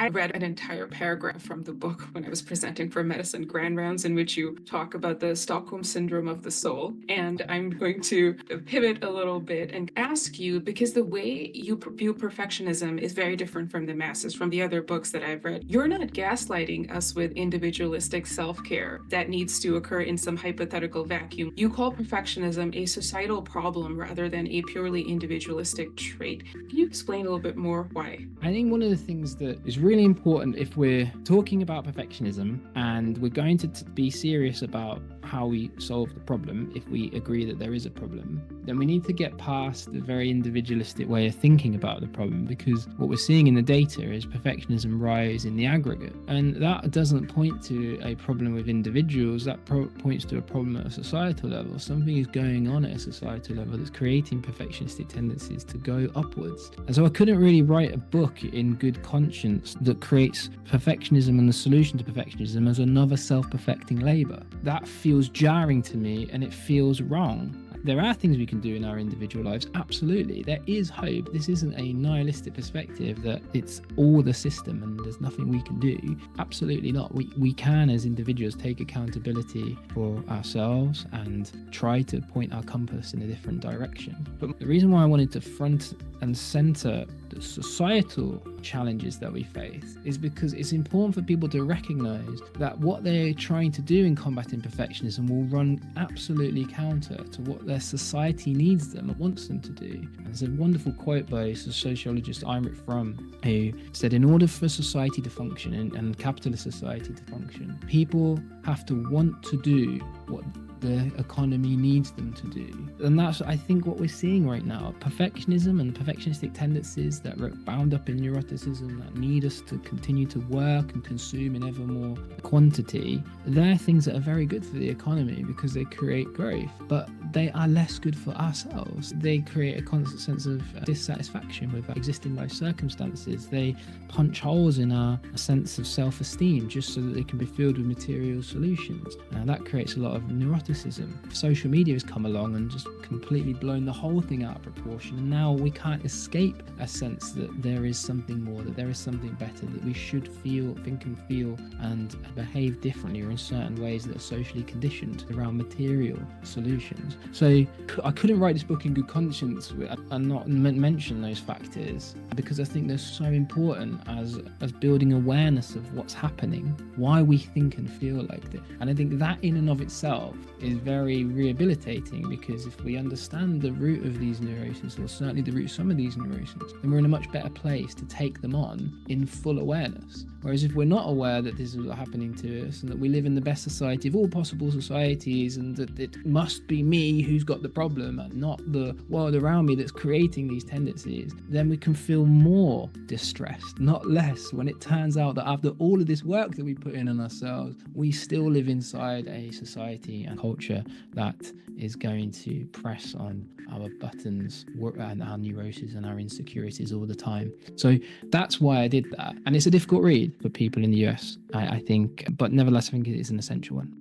I read an entire paragraph from the book when I was presenting for medicine grand rounds, in which you talk about the Stockholm syndrome of the soul. And I'm going to pivot a little bit and ask you, because the way you view perfectionism is very different from the masses, from the other books that I've read. You're not gaslighting us with individualistic self-care that needs to occur in some hypothetical vacuum. You call perfectionism a societal problem rather than a purely individualistic trait. Can you explain a little bit more why? I think one of the things that is really important if we're talking about perfectionism and we're going to be serious about how we solve the problem, if we agree that there is a problem, then we need to get past the very individualistic way of thinking about the problem, because what we're seeing in the data is perfectionism rise in the aggregate. And that doesn't point to a problem with individuals, that points to a problem at a societal level. Something is going on at a societal level that's creating perfectionistic tendencies to go upwards. And so I couldn't really write a book in good conscience that creates perfectionism and the solution to perfectionism as another self-perfecting labor. That feels jarring to me, and it feels wrong. There are things we can do in our individual lives, absolutely. There is hope. This isn't a nihilistic perspective that it's all the system and there's nothing we can do. Absolutely not. We can, as individuals, take accountability for ourselves and try to point our compass in a different direction. But the reason why I wanted to front and center the societal challenges that we face is because it's important for people to recognize that what they're trying to do in combating perfectionism will run absolutely counter to what their society needs them and wants them to do. And there's a wonderful quote by a sociologist, Heinrich Fromm, who said, in order for society to function and capitalist society to function, people have to want to do what the economy needs them to do. And that's, I think, what we're seeing right now. Perfectionism and perfectionistic tendencies that are bound up in neuroticism, that need us to continue to work and consume in ever more quantity, they're things that are very good for the economy because they create growth, but they are less good for ourselves. They create a constant sense of dissatisfaction with our existing life circumstances. They punch holes in our sense of self-esteem just so that they can be filled with material solutions. And that creates a lot of neuroticism. Social media has come along and just completely blown the whole thing out of proportion, and now we can't escape a sense that there is something more, that there is something better, that we should think and feel and behave differently or in certain ways that are socially conditioned around material solutions. So I couldn't write this book in good conscience and not mention those factors, because I think they're so important as building awareness of what's happening, why we think and feel like this. And I think that in and of itself is very rehabilitating, because if we understand the root of these neuroses, or certainly the root of some of these neuroses, then we're in a much better place to take them on in full awareness. Whereas if we're not aware that this is happening to us and that we live in the best society of all possible societies and that it must be me who's got the problem and not the world around me that's creating these tendencies, then we can feel more distressed, not less, when it turns out that after all of this work that we put in on ourselves, we still live inside a society and culture that is going to press on our buttons and our neuroses and our insecurities all the time. So that's why I did that. And it's a difficult read for people in the US, I think, but nevertheless, I think it is an essential one.